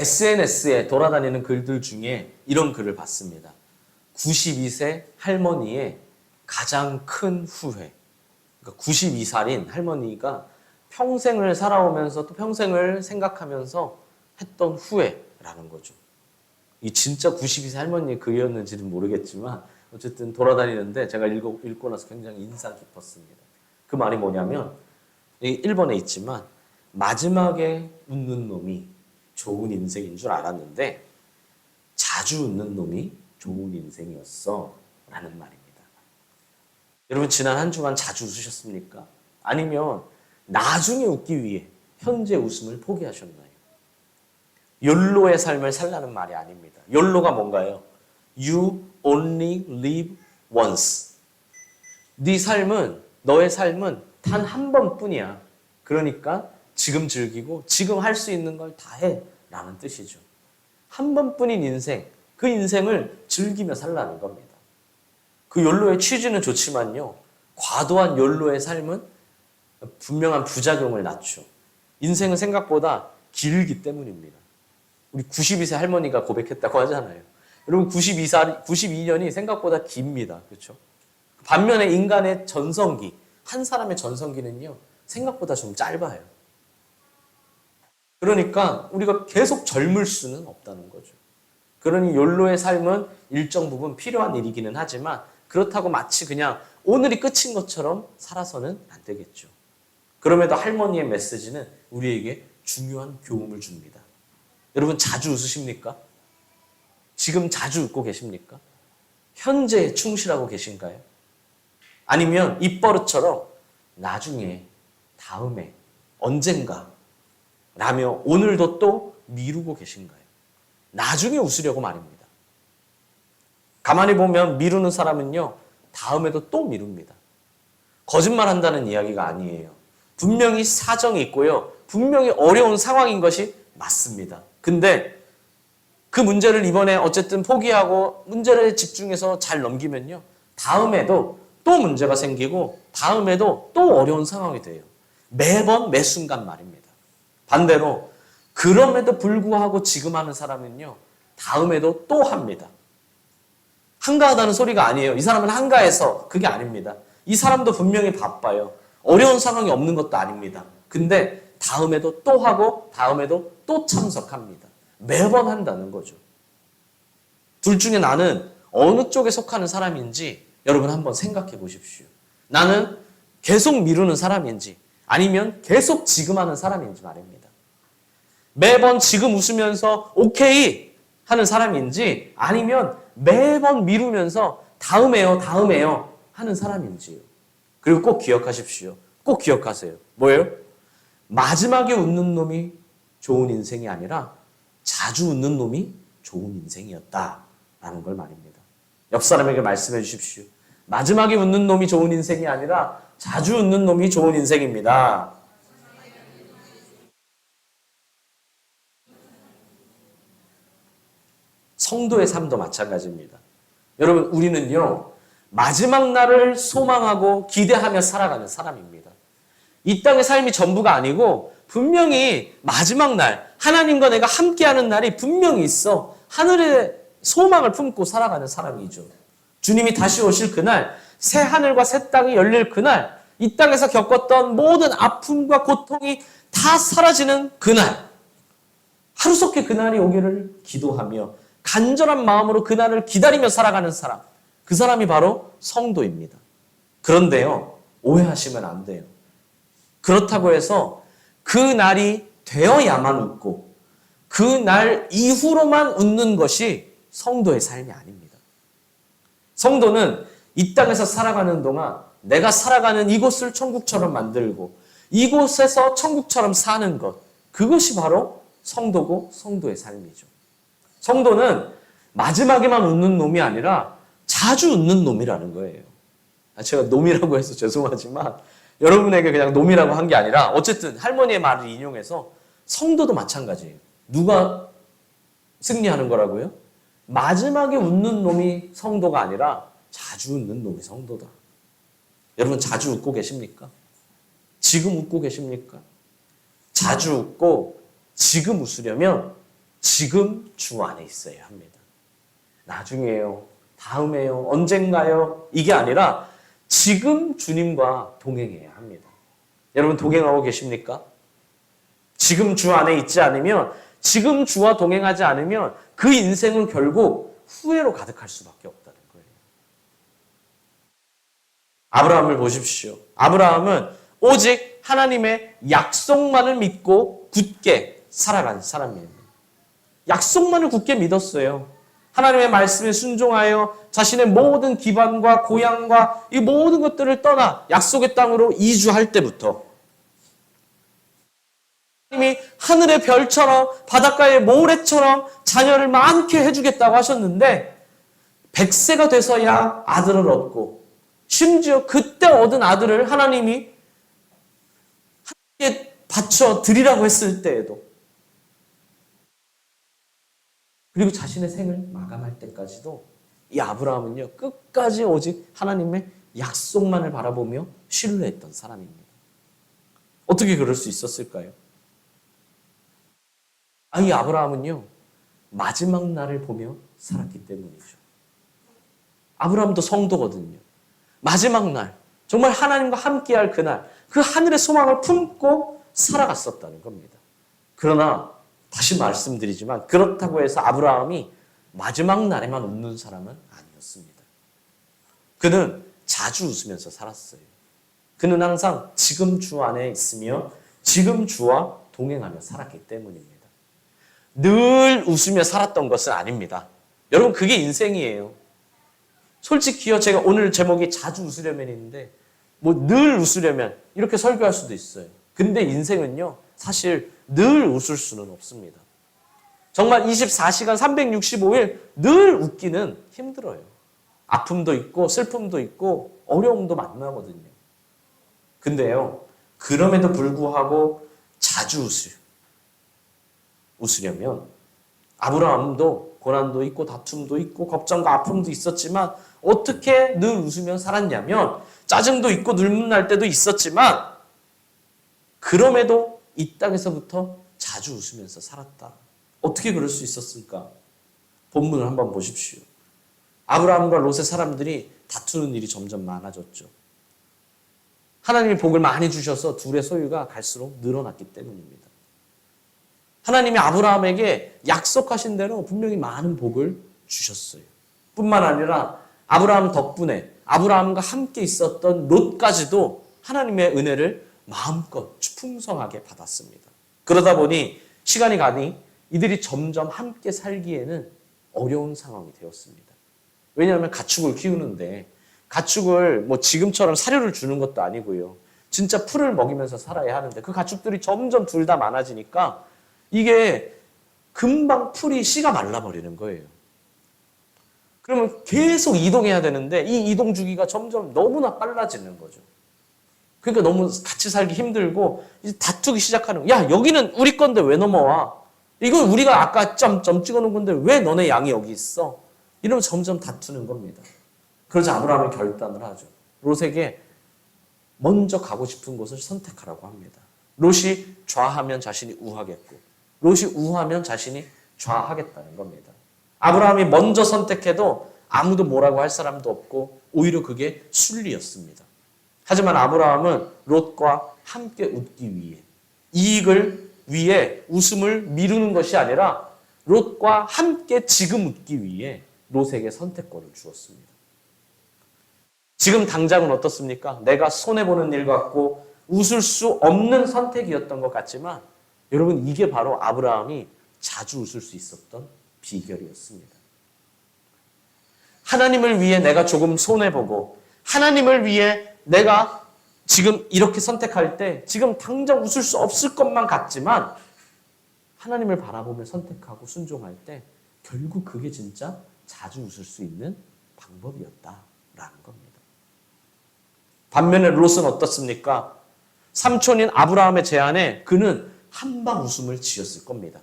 SNS에 돌아다니는 글들 중에 이런 글을 봤습니다. 92세 할머니의 가장 큰 후회. 그러니까 92살인 할머니가 평생을 살아오면서 또 평생을 생각하면서 했던 후회라는 거죠. 이 진짜 92세 할머니의 글이었는지는 모르겠지만 어쨌든 돌아다니는데 제가 읽고 나서 굉장히 인상 깊었습니다. 그 말이 뭐냐면 일본에 있지만 마지막에 웃는 놈이 좋은 인생인 줄 알았는데 자주 웃는 놈이 좋은 인생이었어 라는 말입니다. 여러분 지난 한 주간 자주 웃으셨습니까? 아니면 나중에 웃기 위해 현재 웃음을 포기하셨나요? 욜로의 삶을 살라는 말이 아닙니다. 욜로가 뭔가요? You only live once. 네 삶은, 너의 삶은 단 한 번뿐이야. 그러니까 지금 즐기고 지금 할 수 있는 걸 다 해 라는 뜻이죠. 한 번뿐인 인생, 그 인생을 즐기며 살라는 겁니다. 그 욜로의 취지는 좋지만요. 과도한 욜로의 삶은 분명한 부작용을 낳죠. 인생은 생각보다 길기 때문입니다. 우리 92세 할머니가 고백했다고 하잖아요. 여러분 92년이 생각보다 깁니다. 그렇죠? 반면에 인간의 전성기, 한 사람의 전성기는요. 생각보다 좀 짧아요. 그러니까 우리가 계속 젊을 수는 없다는 거죠. 그러니 욜로의 삶은 일정 부분 필요한 일이기는 하지만 그렇다고 마치 그냥 오늘이 끝인 것처럼 살아서는 안 되겠죠. 그럼에도 할머니의 메시지는 우리에게 중요한 교훈을 줍니다. 여러분 자주 웃으십니까? 지금 자주 웃고 계십니까? 현재에 충실하고 계신가요? 아니면 입버릇처럼 나중에, 다음에, 언젠가 라며 오늘도 또 미루고 계신가요? 나중에 웃으려고 말입니다. 가만히 보면 미루는 사람은요. 다음에도 또 미룹니다. 거짓말한다는 이야기가 아니에요. 분명히 사정이 있고요. 분명히 어려운 상황인 것이 맞습니다. 근데 그 문제를 이번에 어쨌든 포기하고 문제를 집중해서 잘 넘기면요. 다음에도 또 문제가 생기고 다음에도 또 어려운 상황이 돼요. 매번 매 순간 말입니다. 반대로 그럼에도 불구하고 지금 하는 사람은요. 다음에도 또 합니다. 한가하다는 소리가 아니에요. 이 사람은 한가해서 그게 아닙니다. 이 사람도 분명히 바빠요. 어려운 상황이 없는 것도 아닙니다. 근데 다음에도 또 하고 다음에도 또 참석합니다. 매번 한다는 거죠. 둘 중에 나는 어느 쪽에 속하는 사람인지 여러분 한번 생각해 보십시오. 나는 계속 미루는 사람인지 아니면 계속 지금 하는 사람인지 말입니다. 매번 지금 웃으면서 오케이 하는 사람인지 아니면 매번 미루면서 다음에요 하는 사람인지요. 그리고 꼭 기억하십시오. 꼭 기억하세요. 뭐예요? 마지막에 웃는 놈이 좋은 인생이 아니라 자주 웃는 놈이 좋은 인생이었다라는 걸 말입니다. 옆 사람에게 말씀해 주십시오. 마지막에 웃는 놈이 좋은 인생이 아니라 자주 웃는 놈이 좋은 인생입니다. 성도의 삶도 마찬가지입니다. 여러분 우리는요. 마지막 날을 소망하고 기대하며 살아가는 사람입니다. 이 땅의 삶이 전부가 아니고 분명히 마지막 날 하나님과 내가 함께하는 날이 분명히 있어 하늘의 소망을 품고 살아가는 사람이죠. 주님이 다시 오실 그날 새 하늘과 새 땅이 열릴 그날 이 땅에서 겪었던 모든 아픔과 고통이 다 사라지는 그날 하루속히 그날이 오기를 기도하며 간절한 마음으로 그날을 기다리며 살아가는 사람 그 사람이 바로 성도입니다. 그런데요 오해하시면 안 돼요. 그렇다고 해서 그 날이 되어야만 웃고 그 날 이후로만 웃는 것이 성도의 삶이 아닙니다. 성도는 이 땅에서 살아가는 동안 내가 살아가는 이곳을 천국처럼 만들고 이곳에서 천국처럼 사는 것 그것이 바로 성도고 성도의 삶이죠. 성도는 마지막에만 웃는 놈이 아니라 자주 웃는 놈이라는 거예요. 제가 놈이라고 해서 죄송하지만 여러분에게 그냥 놈이라고 한 게 아니라 어쨌든 할머니의 말을 인용해서 성도도 마찬가지예요. 누가 승리하는 거라고요? 마지막에 웃는 놈이 성도가 아니라 자주 웃는 놈이 성도다. 여러분 자주 웃고 계십니까? 지금 웃고 계십니까? 자주 웃고 지금 웃으려면 지금 주 안에 있어야 합니다. 나중에요, 다음에요, 언젠가요, 이게 아니라 지금 주님과 동행해야 합니다. 여러분 동행하고 계십니까? 지금 주 안에 있지 않으면, 지금 주와 동행하지 않으면 그 인생은 결국 후회로 가득할 수밖에 없다는 거예요. 아브라함을 보십시오. 아브라함은 오직 하나님의 약속만을 믿고 굳게 살아간 사람이에요. 약속만을 굳게 믿었어요. 하나님의 말씀에 순종하여 자신의 모든 기반과 고향과 이 모든 것들을 떠나 약속의 땅으로 이주할 때부터 하나님이 하늘의 별처럼 바닷가의 모래처럼 자녀를 많게 해주겠다고 하셨는데 100세가 돼서야 아들을 얻고, 심지어 그때 얻은 아들을 하나님이 하나님께 바쳐 드리라고 했을 때에도, 그리고 자신의 생을 마감할 때까지도 이 아브라함은요, 끝까지 오직 하나님의 약속만을 바라보며 신뢰했던 사람입니다. 어떻게 그럴 수 있었을까요? 이 아브라함은요, 마지막 날을 보며 살았기 때문이죠. 아브라함도 성도거든요. 마지막 날, 정말 하나님과 함께할 그날, 그 하늘의 소망을 품고 살아갔었다는 겁니다. 그러나 다시 말씀드리지만 그렇다고 해서 아브라함이 마지막 날에만 웃는 사람은 아니었습니다. 그는 자주 웃으면서 살았어요. 그는 항상 지금 주 안에 있으며 지금 주와 동행하며 살았기 때문입니다. 늘 웃으며 살았던 것은 아닙니다. 여러분 그게 인생이에요. 솔직히요, 제가 오늘 제목이 자주 웃으려면인데 뭐 늘 웃으려면 이렇게 설교할 수도 있어요. 근데 인생은요, 사실 늘 웃을 수는 없습니다. 정말 24시간 365일 늘 웃기는 힘들어요. 아픔도 있고 슬픔도 있고 어려움도 만나거든요. 근데요, 그럼에도 불구하고 자주 웃으려면 아브라함도 고난도 있고 다툼도 있고 걱정과 아픔도 있었지만 어떻게 늘 웃으며 살았냐면, 짜증도 있고 눈물 날 때도 있었지만 그럼에도 이 땅에서부터 자주 웃으면서 살았다. 어떻게 그럴 수 있었을까? 본문을 한번 보십시오. 아브라함과 롯의 사람들이 다투는 일이 점점 많아졌죠. 하나님이 복을 많이 주셔서 둘의 소유가 갈수록 늘어났기 때문입니다. 하나님이 아브라함에게 약속하신 대로 분명히 많은 복을 주셨어요. 뿐만 아니라 아브라함 덕분에 아브라함과 함께 있었던 롯까지도 하나님의 은혜를 마음껏 풍성하게 받았습니다. 그러다 보니 시간이 가니 이들이 점점 함께 살기에는 어려운 상황이 되었습니다. 왜냐하면 가축을 키우는데 가축을 뭐 지금처럼 사료를 주는 것도 아니고요. 진짜 풀을 먹이면서 살아야 하는데 그 가축들이 점점 둘 다 많아지니까 이게 금방 풀이 씨가 말라버리는 거예요. 그러면 계속 이동해야 되는데 이 이동 주기가 점점 너무나 빨라지는 거죠. 그러니까 너무 같이 살기 힘들고 이제 다투기 시작하는 거예요. 야, 여기는 우리 건데 왜 넘어와? 이건 우리가 아까 점 찍어놓은 건데 왜 너네 양이 여기 있어? 이러면 점점 다투는 겁니다. 그러자 아브라함은 결단을 하죠. 롯에게 먼저 가고 싶은 곳을 선택하라고 합니다. 롯이 좌하면 자신이 우하겠고 롯이 우하면 자신이 좌하겠다는 겁니다. 아브라함이 먼저 선택해도 아무도 뭐라고 할 사람도 없고 오히려 그게 순리였습니다. 하지만 아브라함은 롯과 함께 웃기 위해, 이익을 위해 웃음을 미루는 것이 아니라 롯과 함께 지금 웃기 위해 롯에게 선택권을 주었습니다. 지금 당장은 어떻습니까? 내가 손해보는 일 같고 웃을 수 없는 선택이었던 것 같지만 여러분, 이게 바로 아브라함이 자주 웃을 수 있었던 비결이었습니다. 하나님을 위해 내가 조금 손해보고 하나님을 위해 내가 지금 이렇게 선택할 때 지금 당장 웃을 수 없을 것만 같지만 하나님을 바라보며 선택하고 순종할 때 결국 그게 진짜 자주 웃을 수 있는 방법이었다라는 겁니다. 반면에 롯은 어떻습니까? 삼촌인 아브라함의 제안에 그는 한방 웃음을 지었을 겁니다.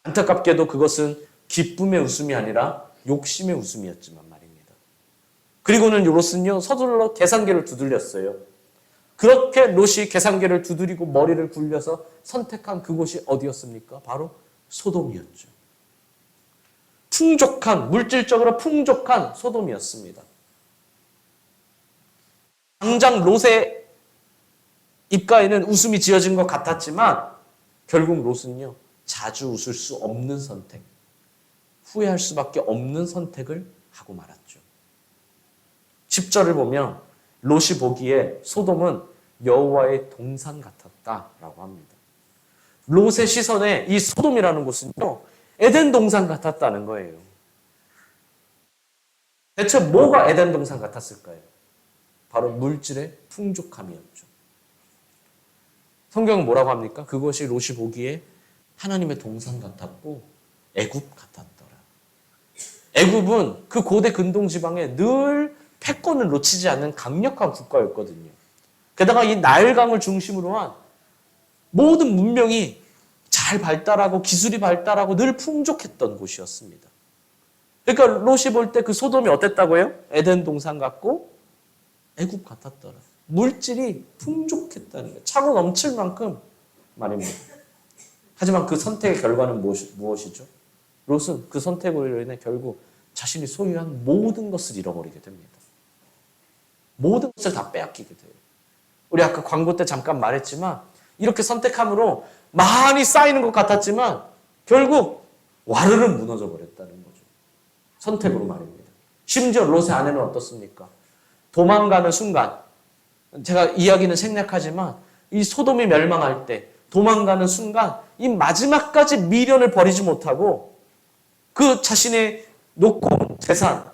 안타깝게도 그것은 기쁨의 웃음이 아니라 욕심의 웃음이었지만 말입니다. 그리고는 롯은요, 서둘러 계산기를 두들렸어요. 그렇게 롯이 계산기를 두드리고 머리를 굴려서 선택한 그곳이 어디였습니까? 바로 소돔이었죠. 풍족한, 물질적으로 풍족한 소돔이었습니다. 당장 롯의 입가에는 웃음이 지어진 것 같았지만 결국 롯은요, 자주 웃을 수 없는 선택, 후회할 수밖에 없는 선택을 하고 말았죠. 10절을 보면 롯이 보기에 소돔은 여호와의 동산 같았다라고 합니다. 롯의 시선에 이 소돔이라는 곳은요, 에덴 동산 같았다는 거예요. 대체 뭐가 에덴 동산 같았을까요? 바로 물질의 풍족함이었죠. 성경은 뭐라고 합니까? 그것이 롯이 보기에 하나님의 동산 같았고 애굽 같았더라. 애굽은 그 고대 근동 지방에 늘 패권을 놓치지 않는 강력한 국가였거든요. 게다가 이 나일강을 중심으로 한 모든 문명이 잘 발달하고 기술이 발달하고 늘 풍족했던 곳이었습니다. 그러니까 롯이 볼 때 그 소돔이 어땠다고요? 에덴 동산 같고 애굽 같았더라. 물질이 풍족했다는 거예요. 차고 넘칠 만큼 말입니다. 하지만 그 선택의 결과는 무엇이죠? 롯은 그 선택으로 인해 결국 자신이 소유한 모든 것을 잃어버리게 됩니다. 모든 것을 다 빼앗기게 돼요. 우리 아까 광고 때 잠깐 말했지만 이렇게 선택함으로 많이 쌓이는 것 같았지만 결국 와르르 무너져 버렸다는 거죠. 선택으로 말입니다. 심지어 롯의 아내는 어떻습니까? 도망가는 순간, 제가 이야기는 생략하지만 이 소돔이 멸망할 때 도망가는 순간 이 마지막까지 미련을 버리지 못하고 그 자신의 놓고 온 재산,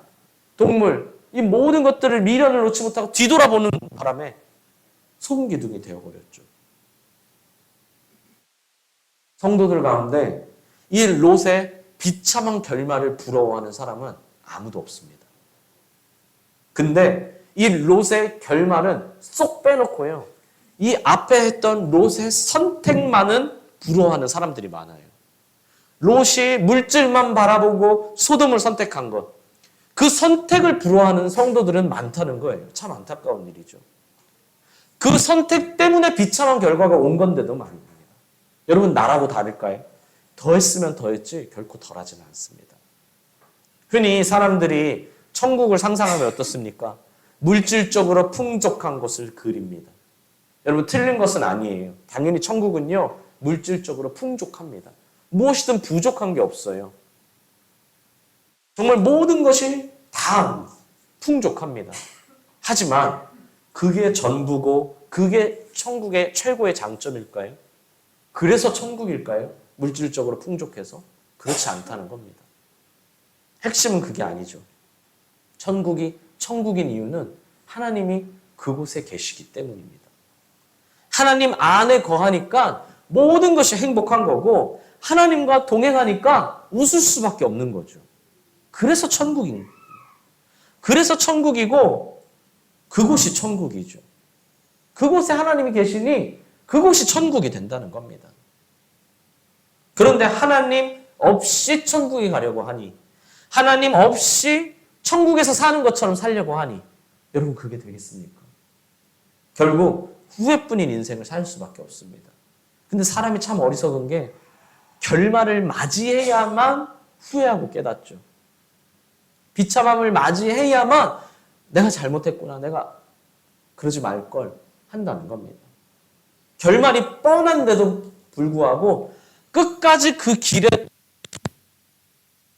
동물, 이 모든 것들을 미련을 놓지 못하고 뒤돌아보는 바람에 소금기둥이 되어버렸죠. 성도들 가운데 이 롯의 비참한 결말을 부러워하는 사람은 아무도 없습니다. 근데 이 롯의 결말은 쏙 빼놓고요, 이 앞에 했던 롯의 선택만은 부러워하는 사람들이 많아요. 롯이 물질만 바라보고 소돔을 선택한 것, 그 선택을 부러워하는 성도들은 많다는 거예요. 참 안타까운 일이죠. 그 선택 때문에 비참한 결과가 온 건데도 말입니다. 여러분, 나라고 다를까요? 더했으면 더했지 결코 덜하지는 않습니다. 흔히 사람들이 천국을 상상하면 어떻습니까? 물질적으로 풍족한 곳을 그립니다. 여러분, 틀린 것은 아니에요. 당연히 천국은요, 물질적으로 풍족합니다. 무엇이든 부족한 게 없어요. 정말 모든 것이 다 풍족합니다. 하지만 그게 전부고 그게 천국의 최고의 장점일까요? 그래서 천국일까요? 물질적으로 풍족해서? 그렇지 않다는 겁니다. 핵심은 그게 아니죠. 천국이 천국인 이유는 하나님이 그곳에 계시기 때문입니다. 하나님 안에 거하니까 모든 것이 행복한 거고 하나님과 동행하니까 웃을 수밖에 없는 거죠. 그래서 천국입니다. 그래서 천국이고 그곳이 천국이죠. 그곳에 하나님이 계시니 그곳이 천국이 된다는 겁니다. 그런데 하나님 없이 천국에 가려고 하니, 하나님 없이 천국에서 사는 것처럼 살려고 하니, 여러분, 그게 되겠습니까? 결국 후회뿐인 인생을 살 수밖에 없습니다. 근데 사람이 참 어리석은 게 결말을 맞이해야만 후회하고 깨닫죠. 비참함을 맞이해야만 내가 잘못했구나, 내가 그러지 말걸 한다는 겁니다. 결말이 뻔한데도 불구하고 끝까지 그 길에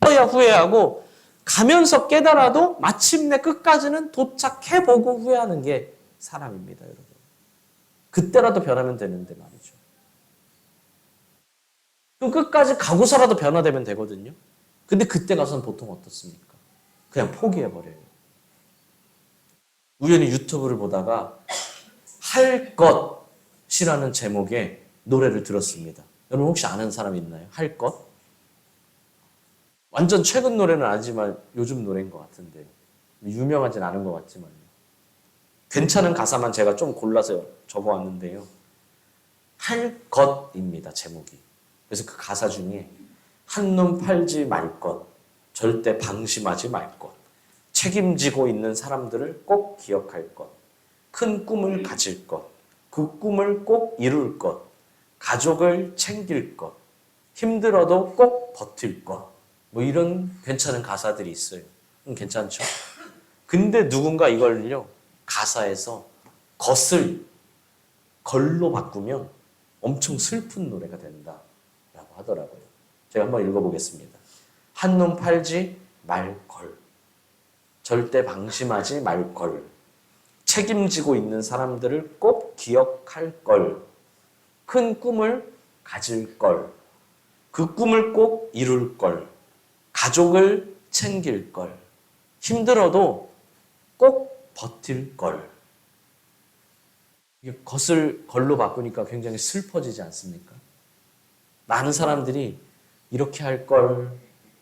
서야 후회하고 가면서 깨달아도 마침내 끝까지는 도착해보고 후회하는 게 사람입니다, 여러분. 그때라도 변하면 되는데 말이죠. 그 끝까지 가고서라도 변화되면 되거든요. 근데 그때 가서는 보통 어떻습니까? 그냥 포기해버려요. 우연히 유튜브를 보다가 할 것이라는 제목의 노래를 들었습니다. 여러분, 혹시 아는 사람 있나요? 할 것? 완전 최근 노래는 아니지만 요즘 노래인 것 같은데, 유명하진 않은 것 같지만요. 괜찮은 가사만 제가 좀 골라서 적어왔는데요. 할 것입니다, 제목이. 그래서 그 가사 중에 한눈 팔지 말 것, 절대 방심하지 말 것, 책임지고 있는 사람들을 꼭 기억할 것, 큰 꿈을 가질 것, 그 꿈을 꼭 이룰 것, 가족을 챙길 것, 힘들어도 꼭 버틸 것. 뭐 이런 괜찮은 가사들이 있어요. 괜찮죠? 근데 누군가 이걸요, 가사에서 것을 걸로 바꾸면 엄청 슬픈 노래가 된다라고 하더라고요. 제가 한번 읽어보겠습니다. 한눈 팔지 말걸. 절대 방심하지 말걸. 책임지고 있는 사람들을 꼭 기억할 걸. 큰 꿈을 가질 걸. 그 꿈을 꼭 이룰 걸. 가족을 챙길 걸. 힘들어도 꼭 버틸 걸. 이게 것을 걸로 바꾸니까 굉장히 슬퍼지지 않습니까? 많은 사람들이 이렇게 할 걸,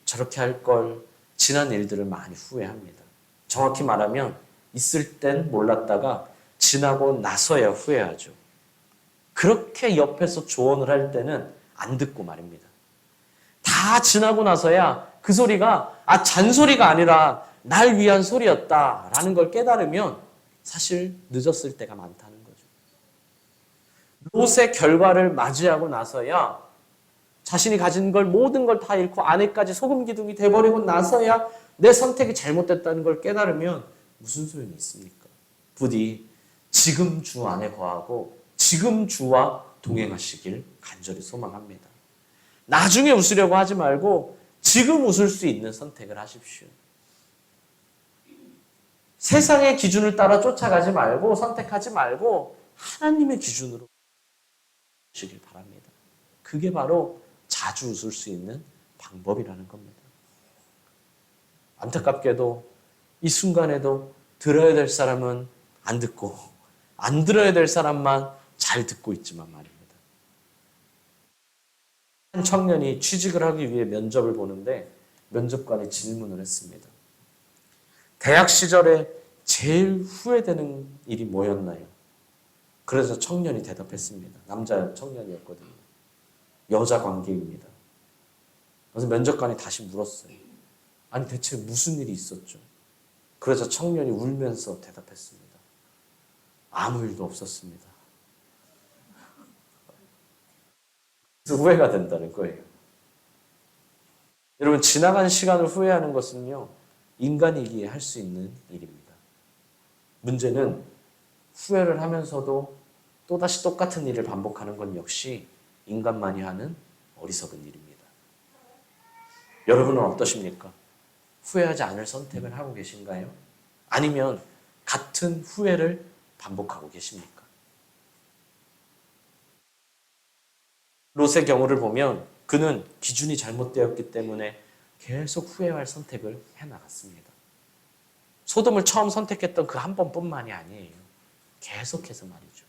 저렇게 할 걸, 지난 일들을 많이 후회합니다. 정확히 말하면 있을 땐 몰랐다가 지나고 나서야 후회하죠. 그렇게 옆에서 조언을 할 때는 안 듣고 말입니다. 다 지나고 나서야 그 소리가 잔소리가 아니라 날 위한 소리였다라는 걸 깨달으면 사실 늦었을 때가 많다는 거죠. 롯의 결과를 맞이하고 나서야 자신이 가진 걸 모든 걸 다 잃고 아내까지 소금 기둥이 돼버리고 나서야 내 선택이 잘못됐다는 걸 깨달으면 무슨 소용이 있습니까? 부디 지금 주 안에 거하고 지금 주와 동행하시길 간절히 소망합니다. 나중에 웃으려고 하지 말고 지금 웃을 수 있는 선택을 하십시오. 세상의 기준을 따라 쫓아가지 말고 선택하지 말고 하나님의 기준으로 하시길 바랍니다. 그게 바로 자주 웃을 수 있는 방법이라는 겁니다. 안타깝게도 이 순간에도 들어야 될 사람은 안 듣고 안 들어야 될 사람만 잘 듣고 있지만 말입니다. 한 청년이 취직을 하기 위해 면접을 보는데 면접관이 질문을 했습니다. 대학 시절에 제일 후회되는 일이 뭐였나요? 그래서 청년이 대답했습니다. 남자 청년이었거든요. 여자 관계입니다. 그래서 면접관이 다시 물었어요. 아니 대체 무슨 일이 있었죠? 그래서 청년이 울면서 대답했습니다. 아무 일도 없었습니다. 그래서 후회가 된다는 거예요. 여러분 지나간 시간을 후회하는 것은요. 인간이기에 할 수 있는 일입니다. 문제는 후회를 하면서도 또다시 똑같은 일을 반복하는 건 역시 인간만이 하는 어리석은 일입니다. 여러분은 어떠십니까? 후회하지 않을 선택을 하고 계신가요? 아니면 같은 후회를 반복하고 계십니까? 롯의 경우를 보면 그는 기준이 잘못되었기 때문에 계속 후회할 선택을 해나갔습니다. 소돔을 처음 선택했던 그 한 번뿐만이 아니에요. 계속해서 말이죠.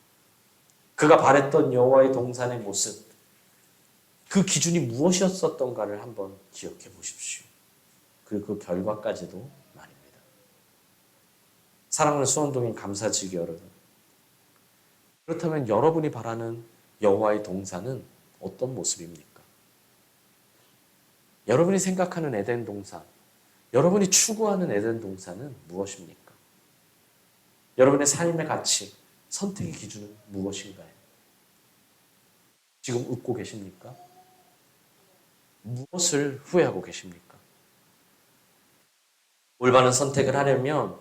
그가 바랬던 여호와의 동산의 모습, 그 기준이 무엇이었었던가를 한번 기억해 보십시오. 그리고 그 결과까지도 말입니다. 사랑하는 수원동인 감사지기 여러분, 그렇다면 여러분이 바라는 여호와의 동산은 어떤 모습입니까? 여러분이 생각하는 에덴 동산, 여러분이 추구하는 에덴 동산은 무엇입니까? 여러분의 삶의 가치, 선택의 기준은 무엇인가요? 지금 웃고 계십니까? 무엇을 후회하고 계십니까? 올바른 선택을 하려면,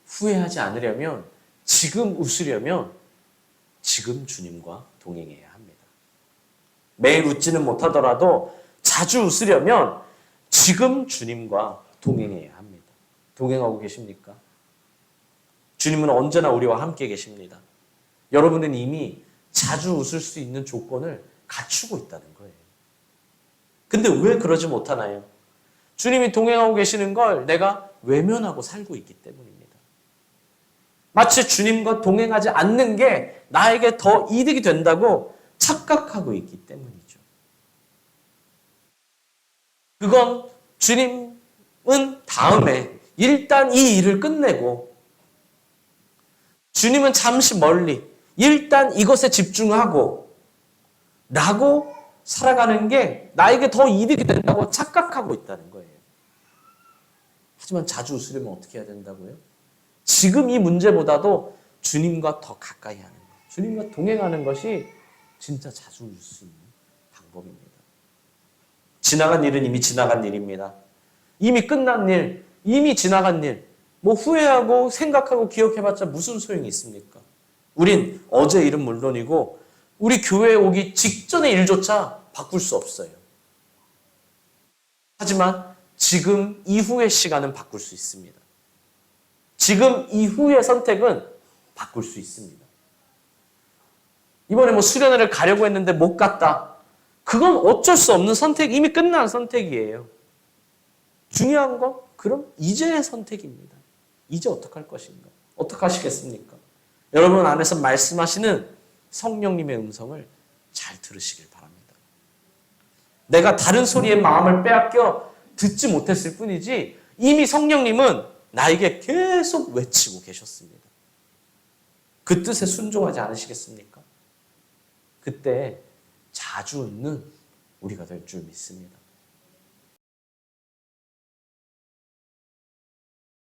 후회하지 않으려면, 지금 웃으려면 지금 주님과 동행해야 합니다. 매일 웃지는 못하더라도 자주 웃으려면 지금 주님과 동행해야 합니다. 동행하고 계십니까? 주님은 언제나 우리와 함께 계십니다. 여러분은 이미 자주 웃을 수 있는 조건을 갖추고 있다는 거예요. 근데 왜 그러지 못하나요? 주님이 동행하고 계시는 걸 내가 외면하고 살고 있기 때문입니다. 마치 주님과 동행하지 않는 게 나에게 더 이득이 된다고 착각하고 있기 때문이죠. 그건 주님은 다음에 일단 이 일을 끝내고 주님은 잠시 멀리 일단 이것에 집중하고 라고 살아가는 게 나에게 더 이득이 된다고 착각하고 있다는 거예요. 하지만 자주 웃으려면 어떻게 해야 된다고요? 지금 이 문제보다도 주님과 더 가까이 하는 것, 주님과 동행하는 것이 진짜 자주 웃을 수 있는 방법입니다. 지나간 일은 이미 지나간 일입니다. 이미 끝난 일, 이미 지나간 일, 뭐 후회하고 생각하고 기억해봤자 무슨 소용이 있습니까? 우린 어제 일은 물론이고 우리 교회에 오기 직전의 일조차 바꿀 수 없어요. 하지만 지금 이후의 시간은 바꿀 수 있습니다. 지금 이후의 선택은 바꿀 수 있습니다. 이번에 뭐 수련회를 가려고 했는데 못 갔다. 그건 어쩔 수 없는 선택, 이미 끝난 선택이에요. 중요한 건 그럼 이제의 선택입니다. 이제 어떡할 것인가? 어떡하시겠습니까? 여러분 안에서 말씀하시는 성령님의 음성을 잘 들으시길 바랍니다. 내가 다른 소리에 마음을 빼앗겨 듣지 못했을 뿐이지 이미 성령님은 나에게 계속 외치고 계셨습니다. 그 뜻에 순종하지 않으시겠습니까? 그때 자주 웃는 우리가 될 줄 믿습니다.